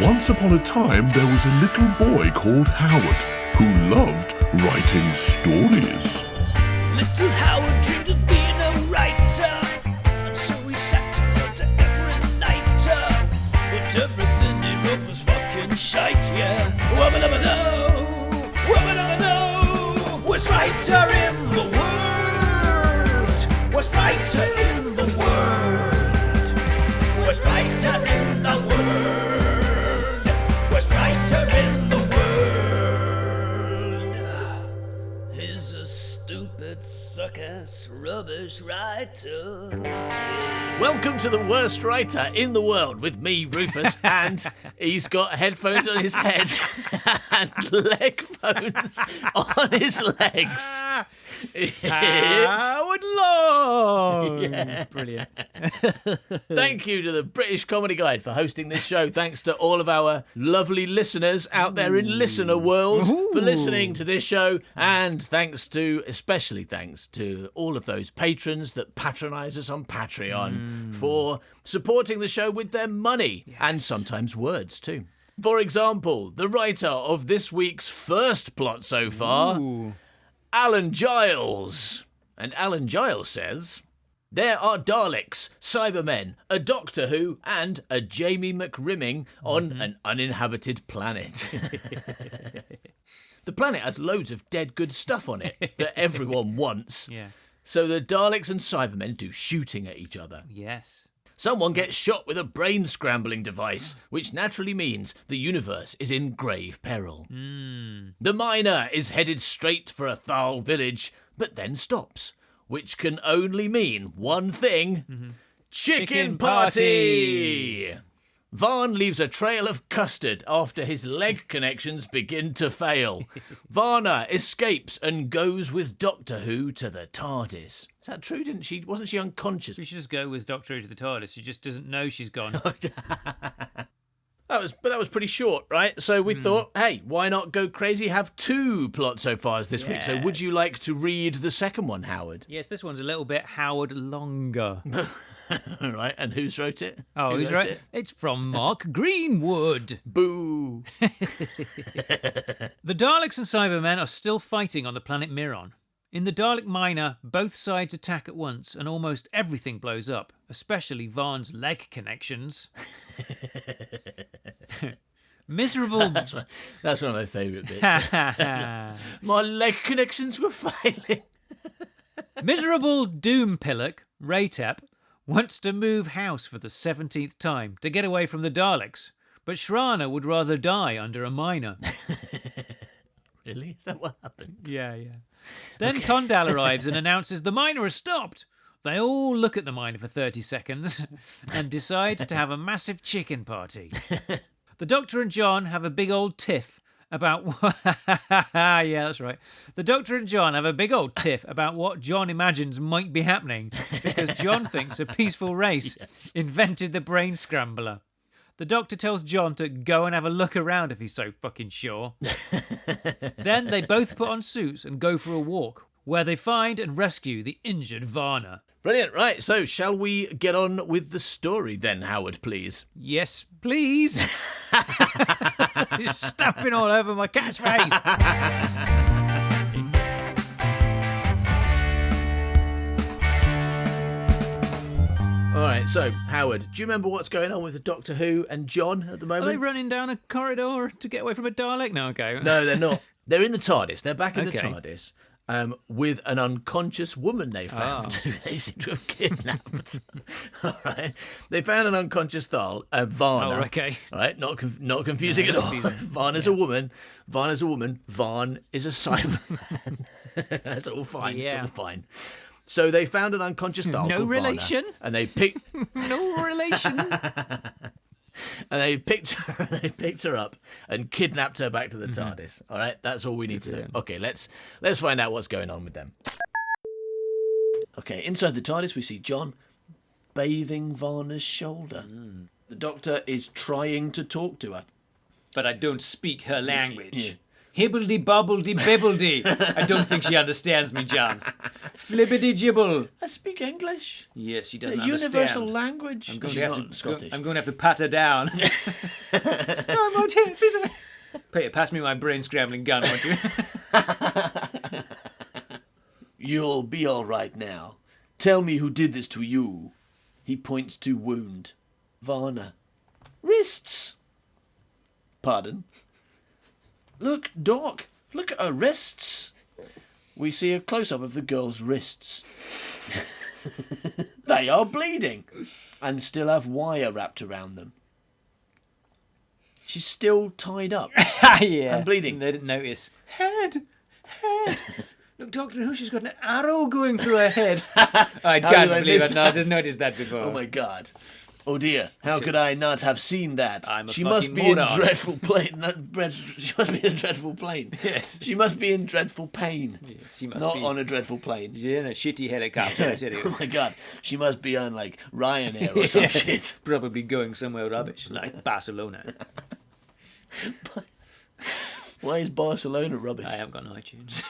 Once upon a time, there was a little boy called Howard who loved writing stories. Little Howard dreamed of being a writer, and so he sat and wrote every night. But everything he wrote was fucking shite, yeah. Wubba-dubba-doo, wubba-dubba-doo. Worst writer in the world, worst writer in the world, worst writer in the world, worst writer in the world. He's a stupid, suck-ass, rubbish writer. Welcome to the worst writer in the world with me, Rufus, and he's got headphones on his head and leg phones on his legs. Howard Long! Yeah. Brilliant. Thank you to the British Comedy Guide for hosting this show. Thanks to all of our lovely listeners out there in listener world for listening to this show. And especially thanks to all of those patrons that patronise us on Patreon for supporting the show with their money and sometimes words too. For example, the writer of this week's first plot so far, Alan Giles. And Alan Giles says, there are Daleks, Cybermen, a Doctor Who, and a Jamie McRimming on an uninhabited planet. The planet has loads of dead good stuff on it that everyone wants. Yeah. So the Daleks and Cybermen do shooting at each other. Yes. Someone gets shot with a brain-scrambling device, which naturally means the universe is in grave peril. The miner is headed straight for a Thal village, but then stops, which can only mean one thing. Chicken party! Varn leaves a trail of custard after his leg connections begin to fail. Varna escapes and goes with Doctor Who to the TARDIS. Is that true? Wasn't she unconscious? We should just go with Doctor Who to the TARDIS. She just doesn't know she's gone. That was pretty short, right? So we thought, hey, why not go crazy? Have two plot so fars this week. So would you like to read the second one, Howard? Yes, this one's a little bit Howard longer. All right, and who's wrote it? Oh, who's right? It's from Mark Greenwood. Boo. The Daleks and Cybermen are still fighting on the planet Miron. In the Dalek miner, both sides attack at once and almost everything blows up, especially Varn's leg connections. Miserable... That's one of my favourite bits. My leg connections were failing. Miserable Doom Pillock, Raytep, wants to move house for the 17th time to get away from the Daleks, but Shrana would rather die under a miner. Really? Is that what happened? Yeah. Then Condal arrives and announces the miner has stopped. They all look at the miner for 30 seconds and decide to have a massive chicken party. The Doctor and John have a big old tiff about what... Yeah, that's right. The Doctor and John have a big old tiff about what John imagines might be happening because John thinks a peaceful race invented the brain scrambler. The Doctor tells John to go and have a look around if he's so fucking sure. Then they both put on suits and go for a walk, where they find and rescue the injured Varna. Brilliant. Right, so shall we get on with the story then, Howard, please? Yes, please. You're stamping all over my cat's face. All right, so, Howard, do you remember what's going on with the Doctor Who and John at the Are moment? they running down a corridor to get away from a Dalek? No, okay. No, they're not. They're in the TARDIS. They're back in the Okay. TARDIS with an unconscious woman they found who they seem to have kidnapped. All right. They found an unconscious Thal, Varna. Oh, okay. All right, not confusing at all. Varna's a woman. Varna's a woman. Varn is a Cyberman. That's all fine. Yeah. It's all fine. So they found an unconscious Thal No called Varna, relation? and they picked... No relation. And they picked her up and kidnapped her back to the TARDIS. All right, that's all we need to know. Okay, let's find out what's going on with them. Okay, inside the TARDIS we see John bathing Varna's shoulder. The Doctor is trying to talk to her. But I don't speak her language. Yeah. Hibbledy-bobbledy-bibbledy. I don't think she understands me, John. Flibbity-gibble. I speak English. Yes, she The doesn't understand. universal language. I'm going, She's to have not to, Scottish. I'm going to have to pat her down. No, I'm not here. Please. Peter, pass me my brain-scrambling gun, won't you? You'll be all right now. Tell me who did this to you. He points to wound. Varna. Wrists. Pardon? Look, Doc. Look at her wrists. We see a close-up of the girl's wrists. They are bleeding and still have wire wrapped around them. She's still tied up Yeah. and bleeding. They didn't notice. Head. Look, Doctor Who, she's got an arrow going through her head. I can't believe it. No, I didn't notice that before. Oh my God. Oh dear, how could I not have seen that? I'm a She must fucking be in moron. dreadful pain. She must be in a dreadful pain. Yes. She must be in dreadful pain. Yes, she must Not be on a dreadful plane. She's in a shitty helicopter. I said it. Oh my God, she must be on like Ryanair or some shit. Probably going somewhere rubbish, like Barcelona. Why is Barcelona rubbish? I haven't got an iTunes.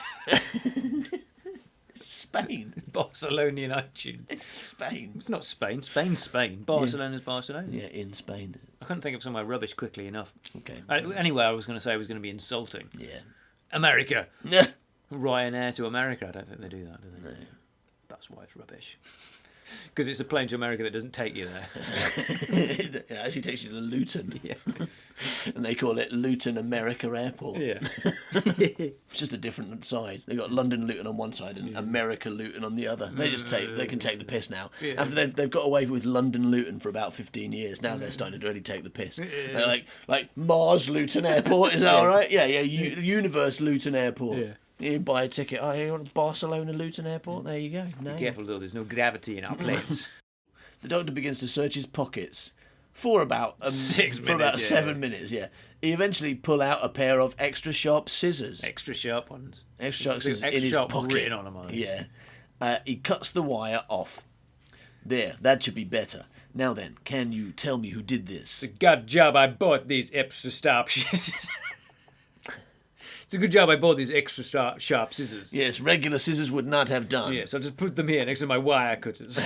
Spain. Barcelonian iTunes. Spain. It's not Spain. Spain's Spain. Barcelona's Barcelona. Yeah, in Spain. I couldn't think of somewhere rubbish quickly enough. Okay. Anyway, I was going to say it was going to be insulting. Yeah. America. Yeah. Ryanair to America. I don't think they do that, do they? No. That's why it's rubbish. Because it's a plane to America that doesn't take you there. It actually takes you to Luton. Yeah. And they call it Luton America Airport. Yeah. It's just a different side. They've got London Luton on one side and America Luton on the other. They can take the piss now. Yeah. After they've got away with London Luton for about 15 years, now they're starting to really take the piss. They're like Mars Luton Airport, is that all right? Yeah, Universe Luton Airport. Yeah. You buy a ticket. Oh, you want Barcelona Luton Airport? There you go. No. Be careful though, there's no gravity in our planes. The doctor begins to search his pockets for about 6 for about minutes, 7 minutes. Yeah, he eventually pull out a pair of extra sharp scissors. Extra sharp ones. Extra sharp scissors Extra in his sharp pocket. written on them, I think. Yeah, he cuts the wire off. There, that should be better. Now then, can you tell me who did this? It's a good job I bought these extra sharp scissors. It's a good job I bought these extra sharp scissors. Yes, regular scissors would not have done. Yes, I'll just put them here next to my wire cutters.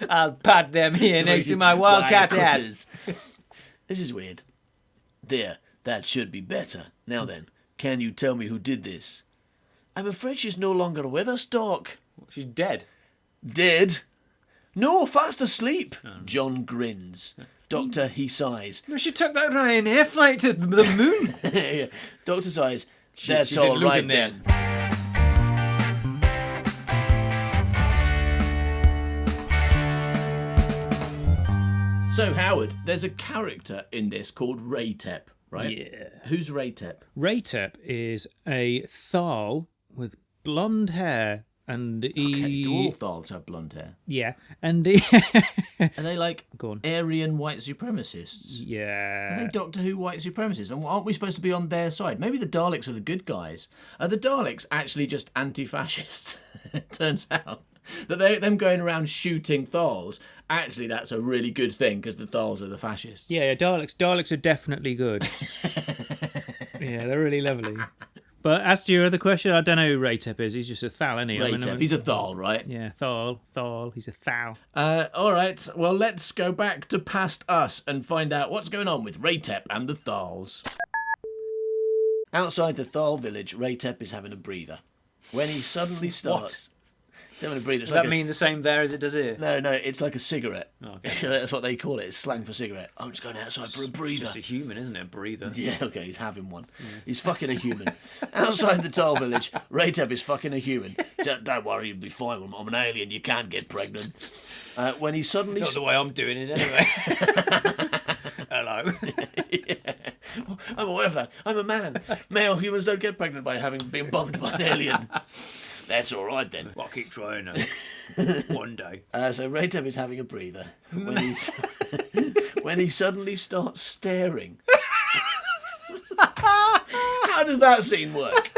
I'll pat them here next to my wildcat Wire hat. cutters. This is weird. There, that should be better. Now then, can you tell me who did this? I'm afraid she's no longer with us, Doc. She's dead. Dead? No, fast asleep. John grins. Doctor, he sighs. No, she took that Ryanair flight to the moon. Yeah. Doctor sighs. That's she's in all right Luton then. So, Howard, there's a character in this called Raytep, right? Yeah. Who's Raytep? Raytep is a Thal with blonde hair, and he... Okay, do all Thals have blonde hair? Yeah, and he... Are they like Go on. Aryan white supremacists? Are Yeah. they Doctor Who white supremacists? And aren't we supposed to be on their side? Maybe the Daleks are the good guys. Are the Daleks actually just anti-fascists? It turns out that them going around shooting Thals, actually that's a really good thing because the Thals are the fascists. Yeah, Daleks are definitely good. Yeah, they're really lovely. But as to your other question, I don't know who Raytep is. He's just a Thal, isn't he? Raytep, he's a Thal, right? Yeah, Thal, he's a Thal. All right, well, let's go back to past us and find out what's going on with Raytep and the Thals. Outside the Thal village, Raytep is having a breather. When he suddenly starts... He's having a breather. It's Does that mean the same there as it does here? No, it's like a cigarette. Oh, okay. That's what they call it. It's slang for cigarette. I'm just going outside for a breather. It's just a human, isn't it? A breather. Yeah, okay, he's having one. He's fucking a human. Outside the Thal village, Raytep is fucking a human. Don't worry, you'll be fine. I'm an alien. You can't get pregnant. When he suddenly... Not the way I'm doing it anyway. Hello. Yeah. I'm aware of that. I'm a man. Male humans don't get pregnant by having been bombed by an alien. That's all right then. I'll keep trying now. One day. So Raytep is having a breather when he suddenly starts staring. How does that scene work?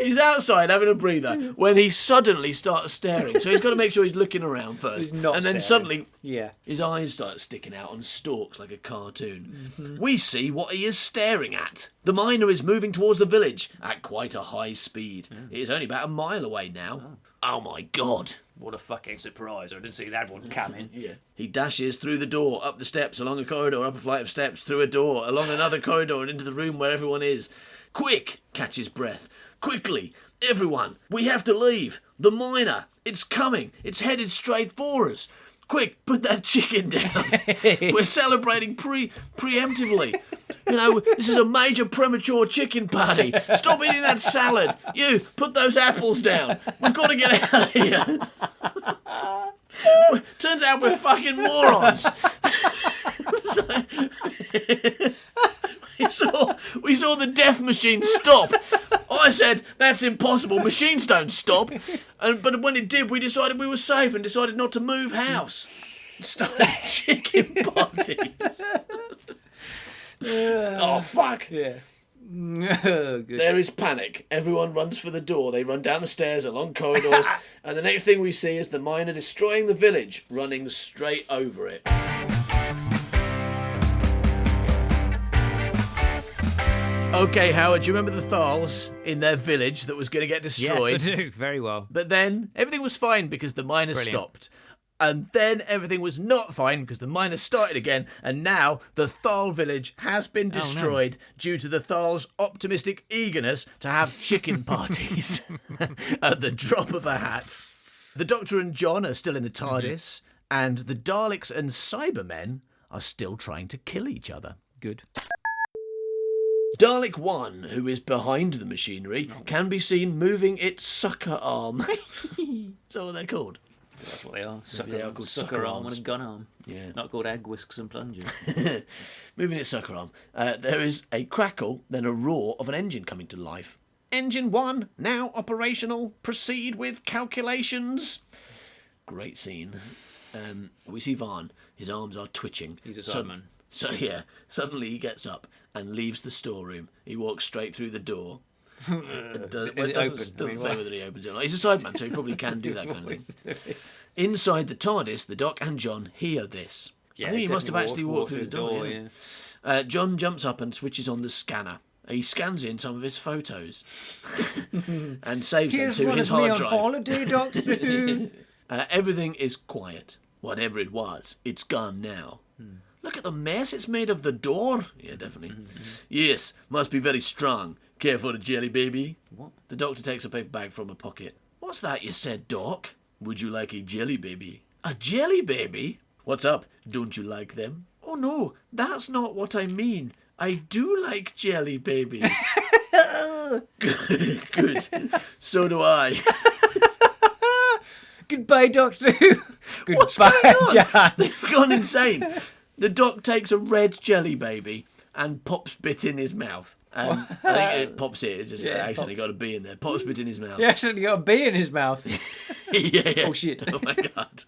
He's outside having a breather when he suddenly starts staring. So he's got to make sure he's looking around first. He's not and then staring. suddenly his eyes start sticking out on stalks like a cartoon. We see what he is staring at. The miner is moving towards the village at quite a high speed. It is only about a mile away now. Oh my God. What a fucking surprise. I didn't see that one coming. Yeah. He dashes through the door, up the steps, along a corridor, up a flight of steps, through a door, along another corridor, and into the room where everyone is. Quick! Catches breath. Quickly! Everyone! We have to leave! The miner! It's coming! It's headed straight for us! Quick! Put that chicken down! We're celebrating preemptively! You know, this is a major premature chicken party. Stop eating that salad. You, put those apples down. We've got to get out of here. Turns out we're fucking morons. We saw the death machine stop. I said, that's impossible. Machines don't stop. But when it did, we decided we were safe and decided not to move house. Start a chicken party. Oh, fuck. Yeah. Good. There is panic. Everyone runs for the door. They run down the stairs, along corridors, and the next thing we see is the miner destroying the village, running straight over it. Okay, Howard, do you remember the Thals in their village that was going to get destroyed? Yes, I do. Very well. But then everything was fine because the miner Brilliant. stopped. And then everything was not fine because the miner started again, and now the Thal village has been destroyed due to the Thal's optimistic eagerness to have chicken parties at the drop of a hat. The Doctor and John are still in the TARDIS, and the Daleks and Cybermen are still trying to kill each other. Good. Dalek 1, who is behind the machinery, can be seen moving its sucker arm. Is that what they're called? That's what they are. They are called Sucker arm and a gun arm. Yeah. Not called egg whisks and plungers. Moving its sucker arm. There is a crackle, then a roar of an engine coming to life. Engine 1, now operational. Proceed with calculations. Great scene. We see Vaughn. His arms are twitching. He's a Cyberman. So yeah, suddenly he gets up and leaves the storeroom. He walks straight through the door. Is it open? Doesn't say whether he opens it or not. He's a Cyberman, so he probably can do that kind of thing. Inside the TARDIS, the Doc and John hear this. I think he must have actually walked through the door. Yeah. John jumps up and switches on the scanner. He scans in some of his photos and saves them to his hard drive. Holiday, Doctor. Everything is quiet. Whatever it was, it's gone now. Look at the mess it's made of the door. Yeah, definitely. Yes, must be very strong. Care for a jelly baby? What? The Doctor takes a paper bag from a pocket. What's that you said, Doc? Would you like a jelly baby? A jelly baby? What's up? Don't you like them? Oh no, that's not what I mean. I do like jelly babies. Good. So do I. Goodbye, Doctor. What's Goodbye, going on? John. They've gone insane. The Doc takes a red jelly baby and pops bit in his mouth. I think it pops it. It just accidentally got a bee in there. Pops bit in his mouth. He accidentally got a bee in his mouth. yeah. Oh, shit. Oh, my God.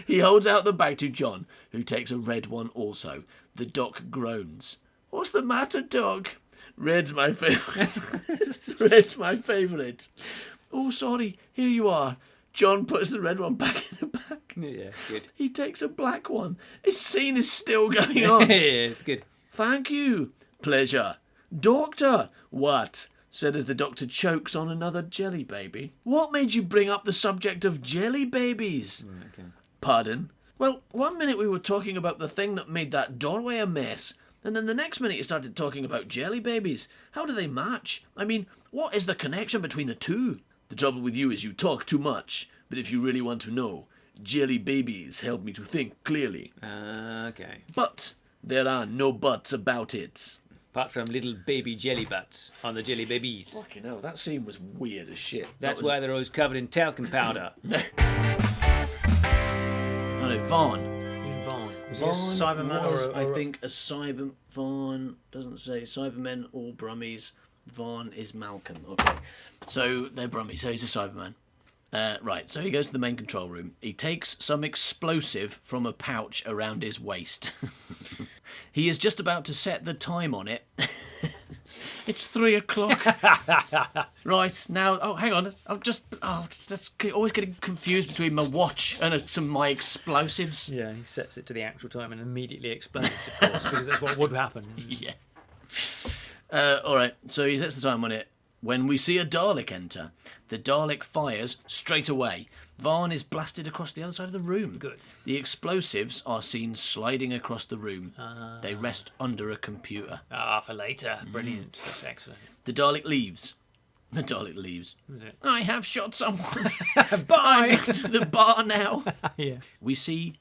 He holds out the bag to John, who takes a red one also. The Doc groans. What's the matter, Doc? Red's my favourite. Red's my favourite. Oh, sorry. Here you are. John puts the red one back in the bag. Yeah, good. He takes a black one. This scene is still going on. Yeah, it's good. Thank you. Pleasure. Doctor. What? Said as the Doctor chokes on another jelly baby. What made you bring up the subject of jelly babies? Okay. Pardon? Well, 1 minute we were talking about the thing that made that doorway a mess, and then the next minute you started talking about jelly babies. How do they match? I mean, what is the connection between the two? The trouble with you is you talk too much, but if you really want to know, jelly babies help me to think clearly. Okay. But there are no buts about it. Apart from little baby jelly butts on the jelly babies. Fucking hell, that scene was weird as shit. That's why they're always covered in talcum powder. Oh no, Vaughn. Vaughn. Vaughn Cyberman was, or I think, a Cyber... Vaughn doesn't say. Cybermen, all Brummies. Vaughn is Malcolm. Okay. So they're Brummies, so he's a Cyberman. Right, so he goes to the main control room. He takes some explosive from a pouch around his waist. He is just about to set the time on it It's 3 o'clock. Right, now... Oh, hang on. That's always getting confused between my watch and some of my explosives. Yeah, he sets it to the actual time and immediately explodes, of course, because that's what would happen. Yeah. All right, so he sets the time on it. When we see a Dalek enter, the Dalek fires straight away. Vaughn is blasted across the other side of the room. Good. The explosives are seen sliding across the room. They rest under a computer. For later. Brilliant. That's excellent. The Dalek leaves. The Dalek leaves. Is it? I have shot someone. Bye! I'm to the bar now. Yeah. We see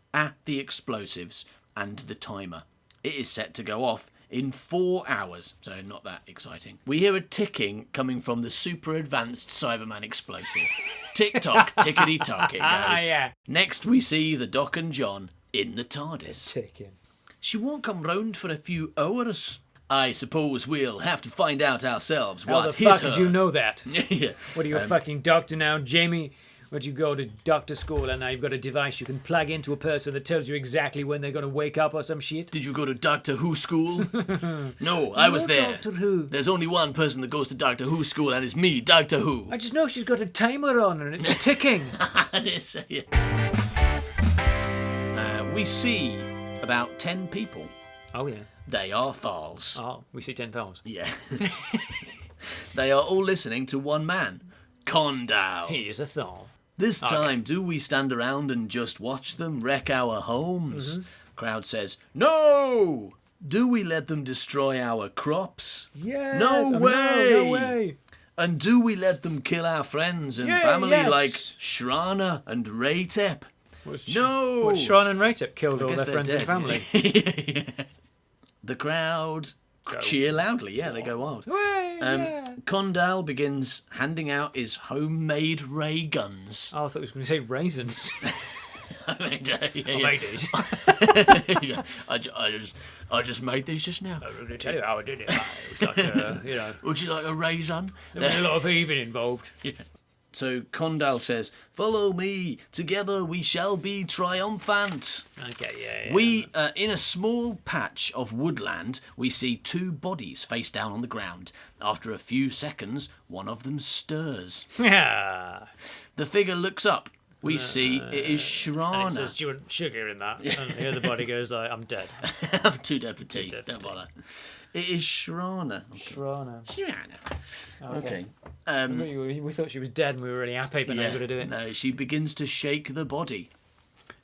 the explosives and the timer. It is set to go off in 4 hours, so not that exciting. We hear a ticking coming from the super advanced Cyberman explosive. Tick-tock, tickety-tock it goes. Yeah. Next we see the Doc and John in the TARDIS. Ticking. She won't come round for a few hours. I suppose we'll have to find out ourselves How what the hit fuck her. did you know that? Yeah. What are you, a fucking doctor now, Jamie? Would you go to doctor school and now you've got a device you can plug into a person that tells you exactly when they're going to wake up or some shit? Did you go to Doctor Who school? No, I was there. Doctor Who. There's only one person that goes to Doctor Who school, and it's me, Doctor Who. I just know she's got a timer on and it's ticking. We see about 10 people. Oh, yeah. They are Thals. Oh, we see 10,000. Yeah. They are all listening to one man, Condal. He is a Thal. This time, do we stand around and just watch them wreck our homes? Crowd says, no! Do we let them destroy our crops? Yes. No way! No way. And do we let them kill our friends and family like Shrana and Raytep? No! Well, Shran and Raytep killed all guess their they're friends and dead. family. Yeah. The crowd cheer loudly. Yeah, they go wild. Condal begins handing out his homemade ray guns. Oh, I thought he was going to say raisins. I made these. Yeah, I just made these just now. I'm going to tell you how I did it. It was like, Would you like a raisin? there was a lot of heaving involved. Yeah. So Condal says, "Follow me. Together we shall be triumphant." Okay, yeah. We, in a small patch of woodland, we see 2 bodies face down on the ground. After a few seconds, one of them stirs. Yeah. The figure looks up. We see it is And it Shrana. says, do you want sugar in that? And the other body goes like, I'm dead. I'm too dead for tea. dead for Don't tea. bother. It is Shrana. Shrana. Shrana. Okay. We thought she was dead and we were really happy, but now we've got to do it. No, she begins to shake the body.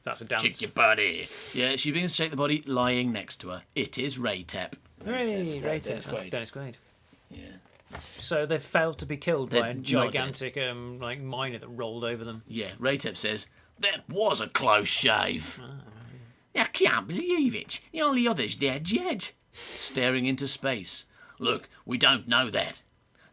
That's a dance. Shake your body. Yeah, she begins to shake the body lying next to her. It is Raytep. Hooray, Dennis Dennis Quaid. Dennis Quaid. Yeah. So they've failed to be killed by a They're not gigantic miner that rolled over them. Yeah, Raytep says, that was a close shave. I can't believe it. The only others dead yet. Staring into space. Look, we don't know that.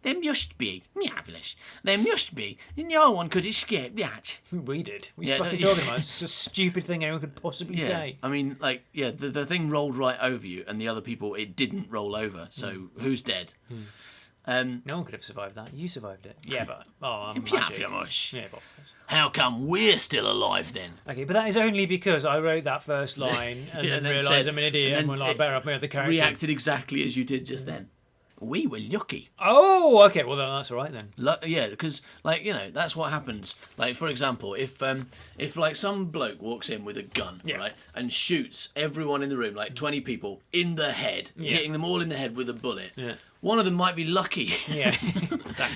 There must be. Marvellous. There must be. No one could escape that. We did. We Yeah, fucking no, talking yeah. about it. It's a stupid thing anyone could possibly Yeah, say. I mean, like, yeah, the thing rolled right over you, and the other people, it didn't roll over. So who's dead? No one could have survived that. You survived it. Yeah, but I'm Piafiamos. Yeah, but How come we're still alive then? okay, but that is only because I wrote that first line and Yeah, then and then realised said- I'm an idiot and and then went like, it better off my other character. Reacted exactly as you did just then. We were lucky. Oh, okay. Well, then that's all right then. Yeah, because that's what happens. Like, for example, if like some bloke walks in with a gun, Yeah. right, and shoots everyone in the room, like 20 people, in the head, hitting them all in the head with a bullet. Yeah. One of them might be lucky. Yeah.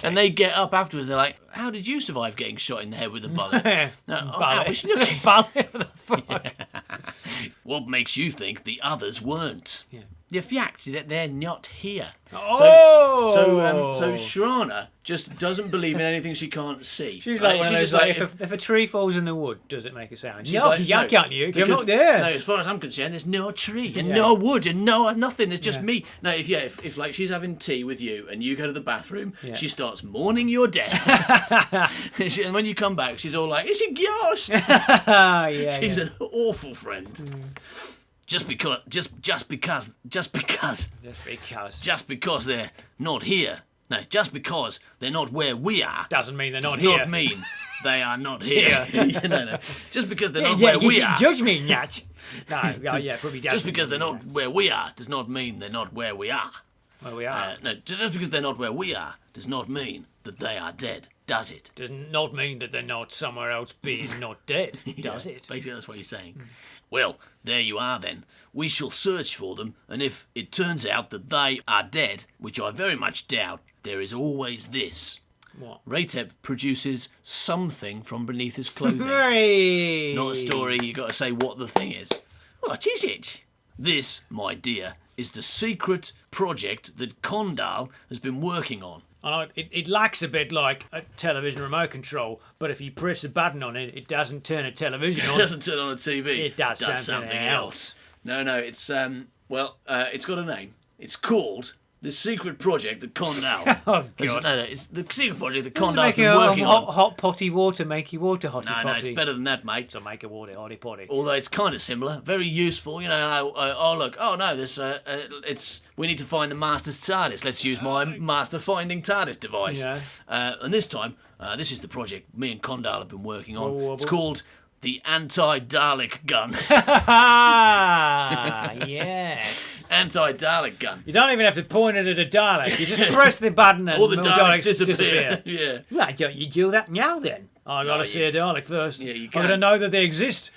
And they get up afterwards. They're like, "How did you survive getting shot in the head with a bullet?" I was lucky. Ballet. What the fuck? What makes you think the others weren't? Yeah. The fact that they're not here. Oh! So Shrana just doesn't believe in anything she can't see. She's like, one of she's those, just like if a tree falls in the wood, does it make a sound? she's Yeah, like, yeah, no, can't you? I'm because- not there. No, as far as I'm concerned, there's no tree and Yeah. no wood and no nothing. There's just Yeah. me. No, if like she's having tea with you and you go to the bathroom, Yeah. she starts mourning your death. And when you come back, she's all like, "It's a ghost." Ah, yeah. She's yeah. an awful friend. Just because they're not here. No, just because they're not where we are. Doesn't mean they're not does here. not mean they are not here. No. Just because they're not yeah, where you we should are. judge me, Nat. No, yeah, probably doesn't. Just because they're not where we are does not mean they're not where we are. Where we are. No, just because they're not where we are does not mean that they are dead, does it? Does not mean that they're not somewhere else being not dead, does Yeah, it? Basically, that's what he's saying. Well, there you are then. We shall search for them, and if it turns out that they are dead, which I very much doubt, there is always this. What? Ratep produces something from beneath his clothing. Hooray! Not a story, you got to say what the thing is. What is it? This, my dear, is the secret project that Condal has been working on. I know it lacks a bit like a television remote control, but if you press a button on it, it doesn't turn a television It on. doesn't turn on a TV. It does something else. No, it's it's got a name. It's called the secret project that Condal. Oh, God. No, it's the secret project that Doesn't Condal's make been a working on. hot potty water make you water hotty No, potty. it's better than that, mate. To make a water hotty potty. Although it's kind of similar, very useful. You know, we need to find the master's TARDIS. Let's use my master finding TARDIS device. Yeah. And this time, this is the project me and Condal have been working on. Wobble, It's wobble. called the anti-Dalek gun. Ah, yes. Anti-Dalek gun. You don't even have to point it at a Dalek. You just press the button and All the more Daleks Daleks disappear. Yeah. Why don't you do that now then? I gotta see a Dalek first. Yeah, you I gotta can. know that they exist.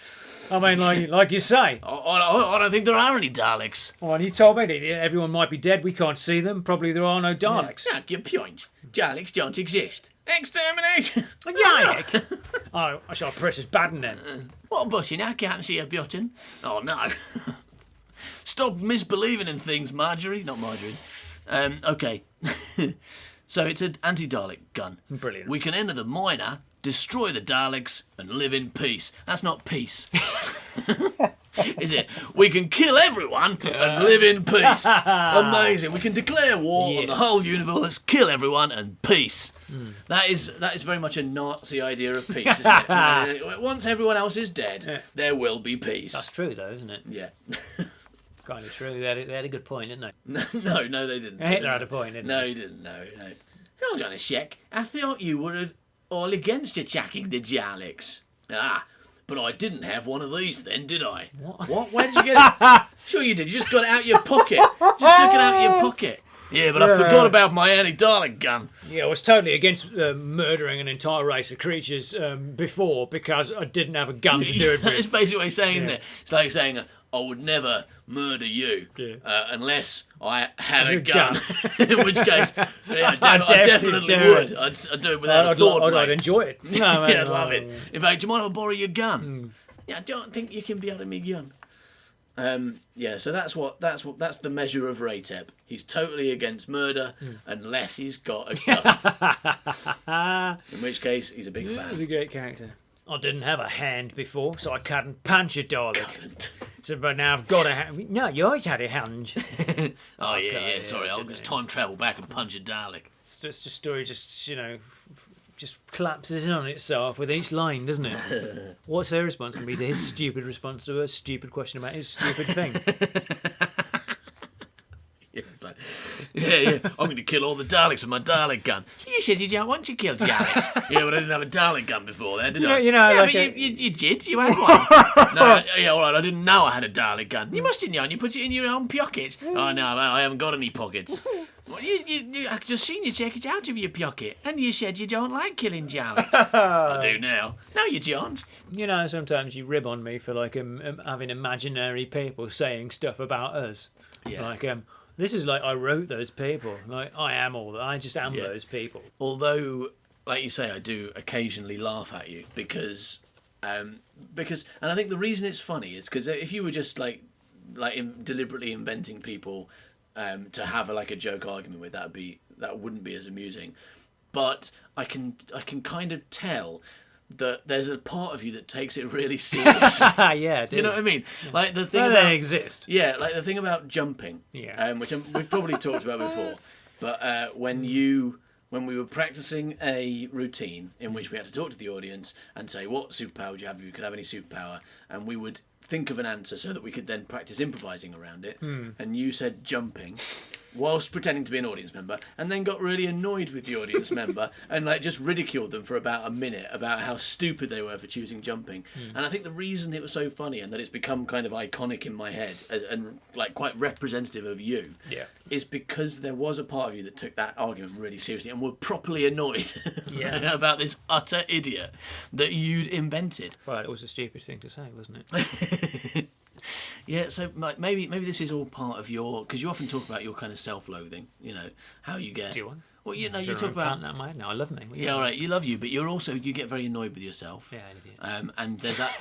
I mean, like you say. I don't think there are any Daleks. Well, you told me that everyone might be dead. We can't see them. Probably there are no Daleks. Yeah, good point. Daleks don't exist. Exterminate! A Dalek? Oh, I shall press this button then. What button? I can't see a button. Oh, no. Stop misbelieving in things, Marjorie. Not Marjorie. Okay. So it's an anti-Dalek gun. Brilliant. We can enter the miner, destroy the Daleks, and live in peace. That's not peace. Is it? We can kill everyone and live in peace. Amazing. We can declare war on the Yes. whole universe, kill everyone, and peace. That is very much a Nazi idea of peace, isn't it? Once everyone else is dead, there will be peace. That's true, though, isn't it? Yeah. Kind of true. They had a good point, didn't they? No, they didn't. Hitler had a point, didn't No, he didn't. No. Hold on a sec. I thought you were all against attacking the Daleks. Ah, but I didn't have one of these then, did I? What? Where did you get it? Sure you did. You just got it out of your pocket. Just took it out of your pocket. Yeah, but I forgot about my anti-Dalek gun. Yeah, I was totally against murdering an entire race of creatures before because I didn't have a gun to do it That's with. basically what he's saying, isn't it? It's like saying, I would never murder you unless I had a gun. In which case, I definitely would. I'd do it without a thought, I'd mate. enjoy it. No, Yeah, I'd love it. In fact, do you mind if I borrow your gun? Yeah, I don't think you can be out of me gun. Yeah, so that's the measure of Ratep. He's totally against murder unless he's got a gun. In which case, he's a big He's fan. a great character. I didn't have a hand before, so I couldn't punch a Dalek. So, but now I've got a hand. No, you always had a hand. Oh yeah. Sorry, I'll just time travel back and punch a Dalek. It's just a story, just collapses in on itself with each line, doesn't it? What's her response going to be to his stupid response to a stupid question about his stupid thing? Yeah, it's like, yeah. I'm going to kill all the Daleks with my Dalek gun. You said you don't want to kill Daleks. Yeah, but I didn't have a Dalek gun before that, did I? yeah, but you did. You had one. No, yeah, all right. I didn't know I had a Dalek gun. You must have known. You put it in your own pocket. Oh no, I haven't got any pockets. Well, I just seen you take it out of your pocket, and you said you don't like killing Daleks. I do now. No, you don't. Sometimes you rib on me for having imaginary people saying stuff about us. Yeah. This is like I wrote those people. Like I just am Yeah. those people. Although, like you say, I do occasionally laugh at you because, and I think the reason it's funny is because if you were just deliberately inventing people to have a joke argument with, that wouldn't be as amusing. But I can kind of tell that there's a part of you that takes it really serious. Yeah, You know what I mean? Like the thing Well, about they exist. Yeah, like the thing about jumping. Yeah. Which we've probably talked about before. But when we were practicing a routine in which we had to talk to the audience and say, what superpower would you have if you could have any superpower? And we would think of an answer so that we could then practice improvising around it. And you said jumping. whilst pretending to be an audience member, and then got really annoyed with the audience member and like just ridiculed them for about a minute about how stupid they were for choosing jumping. And I think the reason it was so funny and that it's become kind of iconic in my head and like quite representative of you is because there was a part of you that took that argument really seriously and were properly annoyed about this utter idiot that you'd invented. Well, it was a stupid thing to say, wasn't it? Yeah, so maybe this is all part of your, because you often talk about your kind of self-loathing, you know, how you get. Do you want? Well, you know, I you talk about. that in my head now. I love me. Yeah, all right, you love you, but you're also you get very annoyed with yourself. Yeah, I did. And there's that.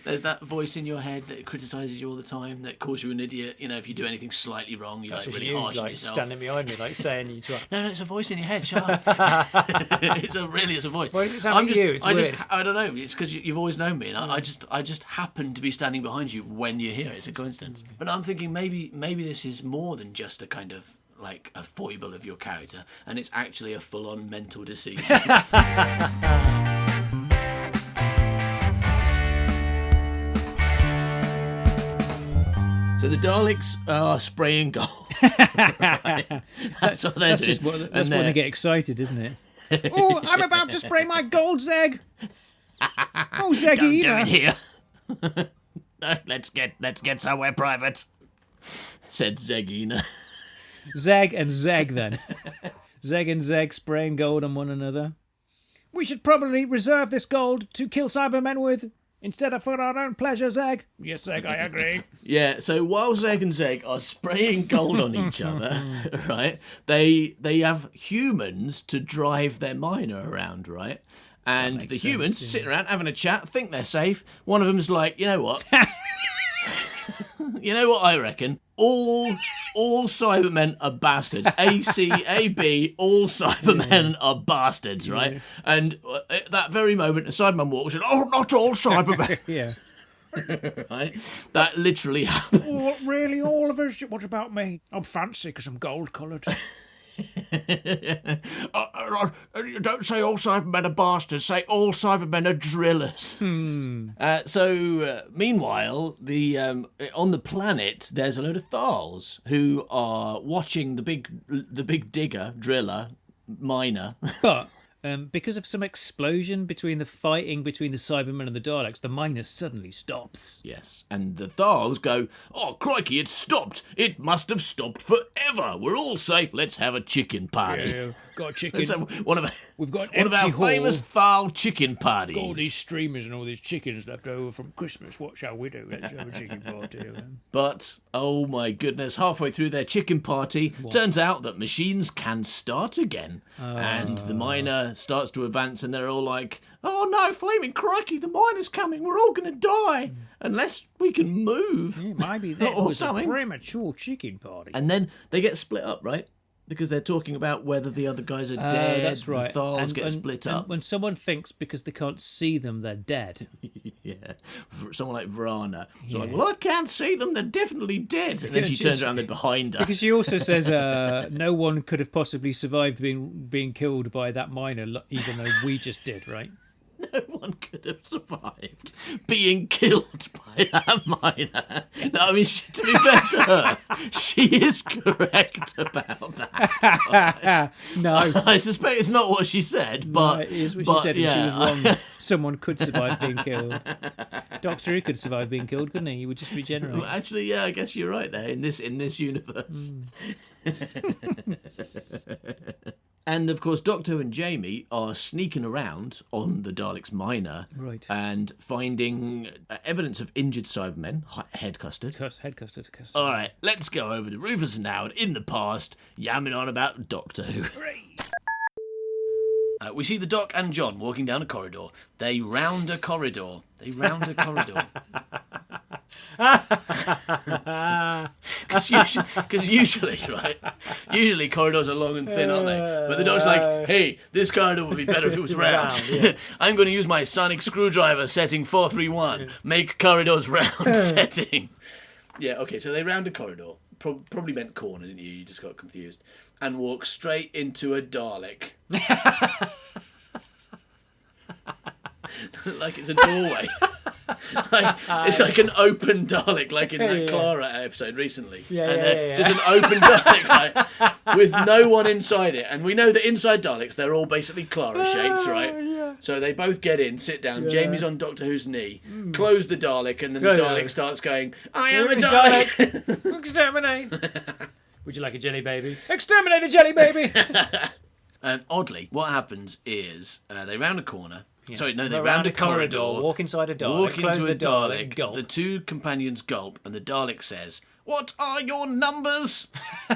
There's that voice in your head that criticises you all the time, that calls you an idiot. You know, if you do anything slightly wrong, you're That's like just really you, harsh on like yourself. standing behind me, like saying you to. No, it's a voice in your head. Shut up. It's a voice. Why does it sound like you? It's weird. I don't know. It's because you've always known me, and I just happen to be standing behind you when you're here. It's a coincidence. But I'm thinking maybe this is more than just a kind of like a foible of your character, and it's actually a full-on mental disease. So the Daleks are spraying gold. Right. That's what they're doing. That's when they get excited, isn't it? Oh, I'm about to spray my gold, Zeg. Oh, Zeggy, Don't do it here. No, let's get somewhere private, said Zegina. Zeg and Zeg, then. Zeg and Zeg spraying gold on one another. We should probably reserve this gold to kill Cybermen with, instead of for our own pleasure, Zeg. Yes, Zeg, I agree. Yeah, so while Zeg and Zeg are spraying gold on each other, right, they have humans to drive their miner around, right? And the humans sitting around having a chat, think they're safe. One of them's like, you know what? You know what I reckon? All Cybermen are bastards. A, C, A, B, all Cybermen are bastards, right? Yeah. And at that very moment, a Cyberman walks in, oh, not all Cybermen. Yeah. Right? That literally happens. What, really? All of us? What about me? I'm fancy because I'm gold-coloured. Don't say all Cybermen are bastards. Say all Cybermen are drillers. Meanwhile, on the planet, there's a load of Thals who are watching the big digger, driller, miner. But because of some explosion between the Cybermen and the Daleks, the miner suddenly stops. Yes, and the Thals go, oh, crikey, it's stopped. It must have stopped forever. We're all safe. Let's have a chicken party. Yeah, got a chicken. So We've got one of our famous Thal chicken parties. Got all these streamers and all these chickens left over from Christmas. What shall we do? Let's have a chicken party. But, oh my goodness, halfway through their chicken party, turns out that machines can start again. And the miner starts to advance and they're all like, oh no, flaming crikey, the miner's coming, we're all going to die unless we can move. Yeah, maybe that or was something. A premature chicken party. And then they get split up, right? Because they're talking about whether the other guys are dead. That's right. The Thals get split up. When someone thinks because they can't see them, they're dead. Yeah. Someone like Vrana. So like, well, I can't see them. They're definitely dead. And then she turns around, they're behind her. Because she also says no one could have possibly survived being killed by that miner, even though we just did, right? No one could have survived being killed by that miner. No, I mean, to be fair to her, she is correct about that. Right? No. I suspect it's not what she said, but... No, it is what she said, and she was wrong. Someone could survive being killed. Doctor Who could survive being killed, couldn't he? He would just regenerate. Well, actually, yeah, I guess you're right there, in this universe. And, of course, Doctor and Jamie are sneaking around on the Daleks' miner and finding evidence of injured Cybermen, head custard. Head custard. All right, let's go over to Rufus and Howard in the past, yamming on about Doctor Who. We see the Doc and John walking down a corridor. They round a corridor. Because usually, right? Usually corridors are long and thin, aren't they? But the Doc's like, hey, this corridor would be better if it was round. I'm going to use my sonic screwdriver setting 431. Make corridors round setting. Yeah, okay, so they round a corridor. Probably meant corner, didn't you? You just got confused. And walk straight into a Dalek. Like it's a doorway. It's like an open Dalek, like in that Clara episode recently. Yeah. Just an open Dalek, right, with no one inside it. And we know that inside Daleks, they're all basically Clara shapes, right? Yeah. So they both get in, sit down. Jamie's on Doctor Who's knee, close the Dalek, and then the Dalek starts going, I am a Dalek. Exterminate. Would you like a jelly baby? Exterminate a jelly baby. Oddly, what happens is they round a corner. Yeah. Sorry, no, they Go round around a corridor, walk inside a Dalek, walk close into the a Dalek, gulp. the two companions gulp, and the Dalek says, "What are your numbers?" So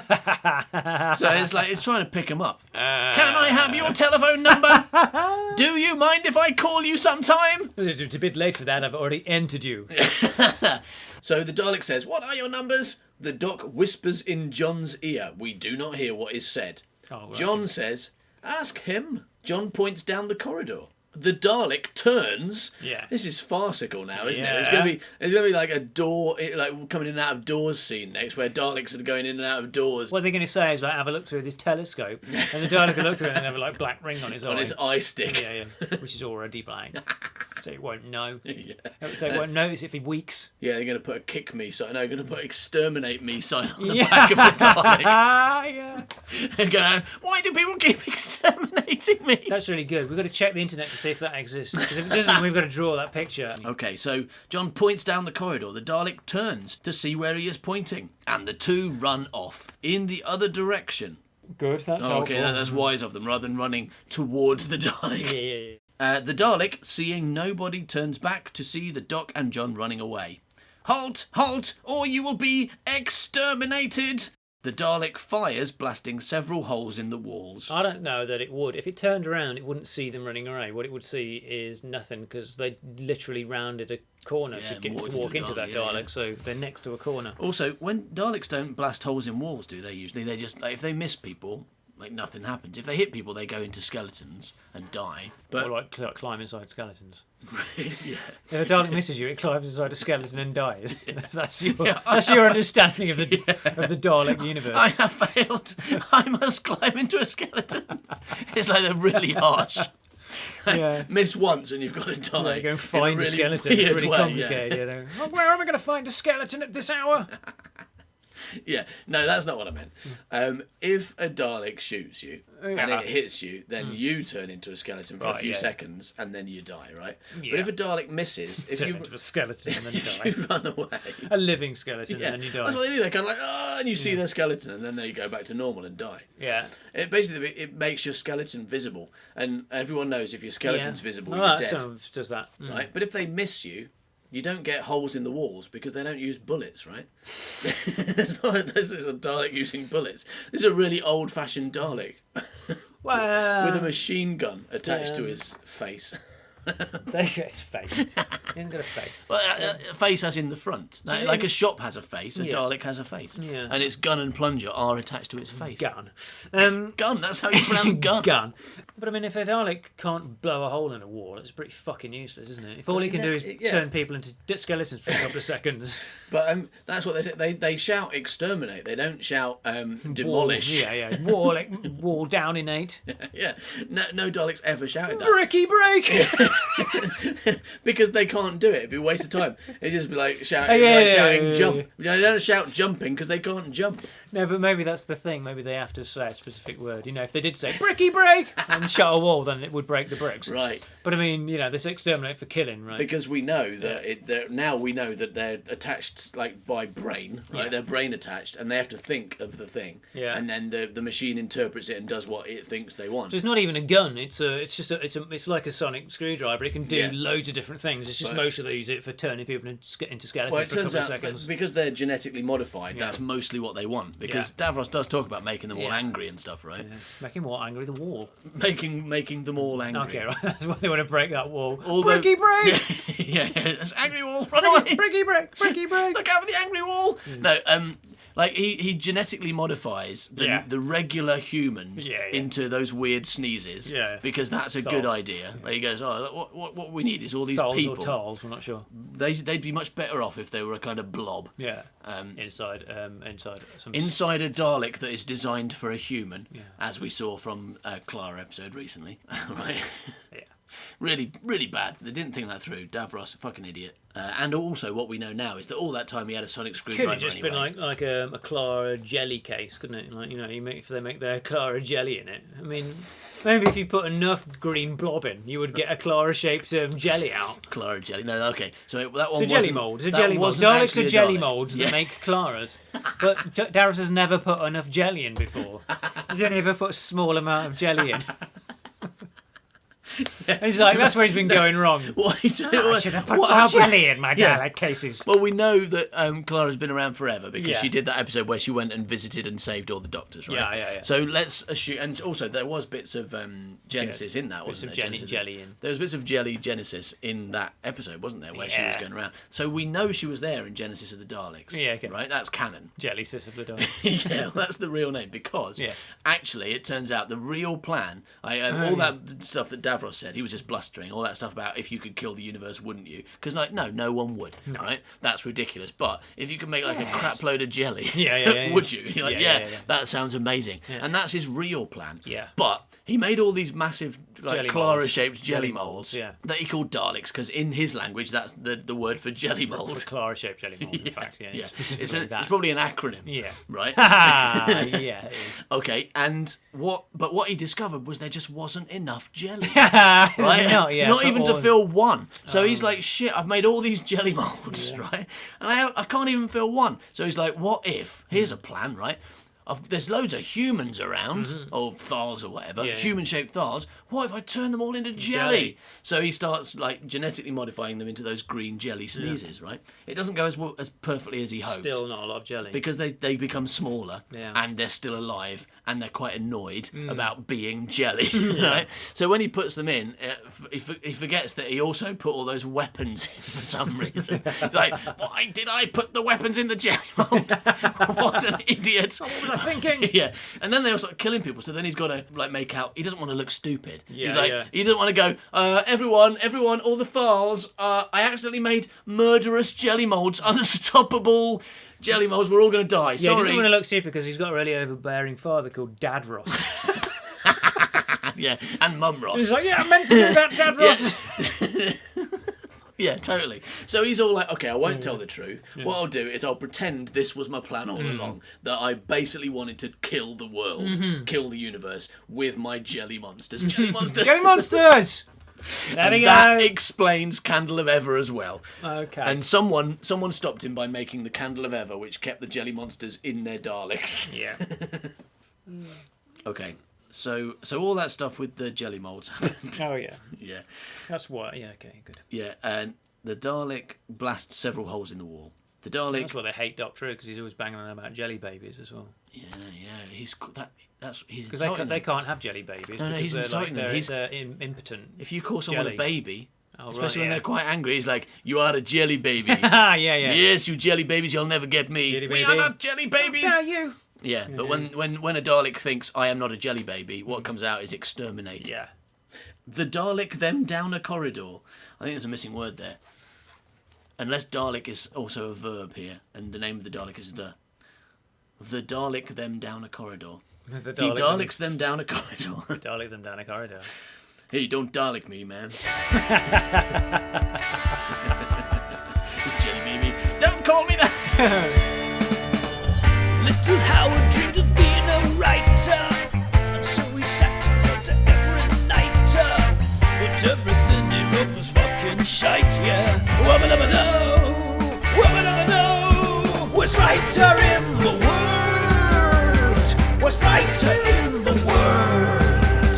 it's like it's trying to pick them up. Can I have your telephone number? Do you mind if I call you sometime? It's a bit late for that. I've already entered you. So the Dalek says, "What are your numbers?" The Doc whispers in John's ear. We do not hear what is said. Oh, right. John says, "Ask him." John points down the corridor. The Dalek turns. Yeah. This is farcical now, isn't it? Yeah. There's gonna be like a door, like coming in and out of doors scene next, where Daleks are going in and out of doors. What they're going to say is like, have a look through this telescope, and the Dalek will look through it and have a like black ring on his eye. On his eye stick. Yeah, which is already black. So it won't know. Yeah. So it won't notice if he weaks. Yeah, they're going to put a kick me sign. No, they're going to put exterminate me sign on the back of the Dalek. Yeah. And go around, why do people keep exterminating me? That's really good. We've got to check the internet to see if that exists. Because if it doesn't, we've got to draw that picture. Okay, so John points down the corridor. The Dalek turns to see where he is pointing. And the two run off in the other direction. Good, that's Okay, that's wise of them, rather than running towards the Dalek. Yeah. The Dalek, seeing nobody, turns back to see the Doc and John running away. Halt, halt, or you will be exterminated! The Dalek fires, blasting several holes in the walls. I don't know that it would. If it turned around, it wouldn't see them running away. What it would see is nothing, because they literally rounded a corner to walk into that Dalek, so they're next to a corner. Also, when Daleks don't blast holes in walls, do they usually? They just, like, if they miss people, like, nothing happens. If they hit people, they go into skeletons and die. But Or like climb inside skeletons. yeah. If a Dalek misses you, it climbs inside a skeleton and dies. That's your understanding of the Dalek universe. I have failed. I must climb into a skeleton. It's like they're really harsh. Yeah. Miss once and you've got to die. Yeah, go and find a a skeleton. weird It's really way, complicated. You know. Oh, where am I going to find a skeleton at this hour? Yeah, no, that's not what I meant. If a Dalek shoots you and it hits you, then you turn into a skeleton for a few seconds and then you die, right? Yeah. But if a Dalek misses, if Turn you into a skeleton and then you die. run away, A living skeleton yeah, and then you die. that's what they do. They're kind of like, oh, and you see their skeleton, and then they go back to normal and die. Yeah. It basically it makes your skeleton visible, and everyone knows if your skeleton's visible, you're that dead, does that. right? But if they miss you, you don't get holes in the walls because they don't use bullets, right? It's not this is a Dalek using bullets. This is a really old-fashioned Dalek Well, with a machine gun attached to his face. His face. He hasn't got a face. Well, a face as in the front. Like a shop has a face, a Dalek has a face. Yeah. And its gun and plunger are attached to its face. Gun. Gun, that's how you pronounce gun. Gun. But I mean, if a Dalek can't blow a hole in a wall, it's pretty fucking useless, isn't it? If all he can do is turn people into skeletons for a couple of seconds. But that's what they do. They shout exterminate. They don't shout demolish. Wall, wall down innate. Yeah. No Daleks ever shouted that. Bricky break! Because they can't do it. It'd be a waste of time. It'd just be like shouting jump. They don't shout jumping because they can't jump. No, but maybe that's the thing. Maybe they have to say a specific word. You know, if they did say bricky break and shut a wall, then it would break the bricks. Right. But I mean, you know, this exterminate for killing, right? Because we know that now we know that they're attached like by brain, right? Yeah. They're brain attached, and they have to think of the thing. Yeah. And then the machine interprets it and does what it thinks they want. So it's not even a gun. It's like a sonic screwdriver. It can do Yeah. loads of different things. It's just mostly they use it for turning people into skeletons Well, it for a turns couple of out seconds. that because they're genetically modified, that's mostly what they want. Because Davros does talk about making them all angry and stuff, right? Yeah. Make him more angry. The wall. Making them all angry. Okay, right. That's why they want to break that wall. Although- Bricky break. Yeah, it's angry wall, run away! Bricky break. Bricky break. Look out for the angry wall! No, like he genetically modifies the regular humans into those weird sneezes. Yeah. Because that's a good idea. Like he goes, oh, what we need is all these Tolls people. or tolls, we're not sure. They'd be much better off if they were a kind of blob. Yeah. Inside Inside a Dalek that is designed for a human, as we saw from Clara episode recently, right? Yeah. Really, really bad. They didn't think that through. Davros, a fucking idiot. And also, what we know now is that all that time he had a sonic screwdriver. Could have just been like a Clara jelly case, couldn't it? Like, if they make their Clara jelly in it. I mean, maybe if you put enough green blob in, you would get a Clara-shaped jelly out. Clara jelly. No, okay. So that one It's a jelly mould. It's a jelly mould. Daleks are jelly moulds that make Claras. But Davros has never put enough jelly in before. He's only ever put a small amount of jelly in. And he's like, that's where he's been going wrong. I should have put more jelly in my Dalek cases. Well, we know that Clara's been around forever because Yeah. she did that episode where she went and visited and saved all the doctors, right? Yeah. So let's assume, and also there was bits of Genesis in that, wasn't there? Jelly in. There was bits of jelly Genesis in that episode, wasn't there, where she was going around. So we know she was there in Genesis of the Daleks. Yeah, okay. Right? That's canon. Jelly sis of the Daleks. Yeah, that's the real name because actually it turns out the real plan, all that stuff that Davros said, he was just blustering, all that stuff about if you could kill the universe, wouldn't you? Because no one would, right? That's ridiculous. But if you could make like a crap load of jelly, would you? You're like, that sounds amazing. And that's his real plan. Yeah. But he made all these massive like Clara-shaped jelly molds that he called Daleks because in his language that's the word for jelly mold. For Clara-shaped jelly mold, in fact, specifically It's probably an acronym. Yeah. Right? Yeah, it is. Okay, and what he discovered was there just wasn't enough jelly. Right? Not even to fill one. So he's like, shit, I've made all these jelly molds, right? And I can't even fill one. So he's like, what if, here's a plan, right? There's loads of humans around, or Thals or whatever, human-shaped Thals. What if I turn them all into jelly? So he starts like genetically modifying them into those green jelly sneezes, right? It doesn't go as perfectly as he hoped. Still not a lot of jelly. Because they become smaller and they're still alive and they're quite annoyed about being jelly, right? So when he puts them in, he forgets that he also put all those weapons in for some reason. He's like, why did I put the weapons in the jelly mold? What an idiot. What was I thinking? Yeah, and then they all start killing people. So then he's got to like make out. He doesn't want to look stupid. Yeah, He doesn't want to go. Everyone, all the Thals. I accidentally made murderous jelly molds, unstoppable jelly molds. We're all going to die. Yeah, Sorry. he doesn't want to look stupid because he's got a really overbearing father called Dad Ross. Yeah, and Mum Ross. He's like, I meant to do that, Dad Ross. Yeah, totally. So he's all like, okay, I won't tell the truth. What I'll do is I'll pretend this was my plan all along, that I basically wanted to kill the world, kill the universe with my jelly monsters. Jelly monsters! Jelly monsters! There we go. That explains Candle of Ever as well. Okay. And someone stopped him by making the Candle of Ever, which kept the jelly monsters in their Daleks. Yeah. Okay. So all that stuff with the jelly molds happened. Oh, yeah. Yeah. That's what, yeah, okay, good. Yeah, and the Dalek blasts several holes in the wall. The Dalek... That's why they hate Doctor Who, because he's always banging on about jelly babies as well. Yeah, he's Because insulting they them. can't have jelly babies. No, he's because insulting them. they're impotent. If you call someone jelly. a baby, especially right, when they're quite angry, he's like, you are a jelly baby. yeah. Yes, you jelly babies, you'll never get me. Jelly We baby. are not jelly babies. How dare you? Yeah, but when a Dalek thinks, I am not a jelly baby, what comes out is exterminate. Yeah. The Dalek them down a corridor. I think there's a missing word there. Unless Dalek is also a verb here, and the name of the Dalek is the. The Dalek them down a corridor. He Daleks them down a corridor. Dalek them down a corridor. Hey, don't Dalek me, man. Jelly baby. Don't call me that! Little Howard dreamed of being a writer, and so he sat and wrote to every night. But everything he wrote was fucking shite, yeah. Wubba-dubba-doo, wubba-dubba-doo. Worst writer in the world. Worst writer in the world.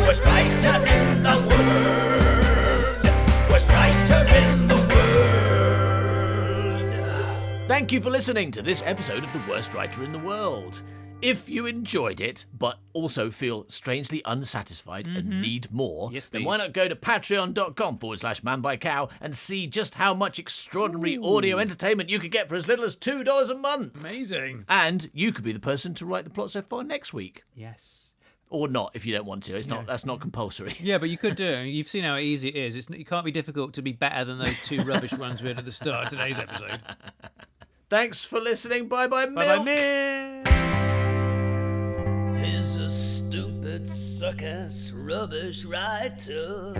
Worst writer in the world. Worst writer in the world. Thank you for listening to this episode of The Worst Writer in the World. If you enjoyed it, but also feel strangely unsatisfied and need more, Yes, then please. why not go to patreon.com/manbycow and see just how much extraordinary audio entertainment you could get for as little as $2 a month. Amazing. And you could be the person to write the plot so far next week. Yes. Or not, if you don't want to. It's not. That's not compulsory. Yeah, but you could do it. You've seen how easy it is. It can't be difficult to be better than those two rubbish ones we had at the start of today's episode. Thanks for listening. Bye-bye, Bye-bye, Milk. Milk. He's a stupid, suck-ass, rubbish writer.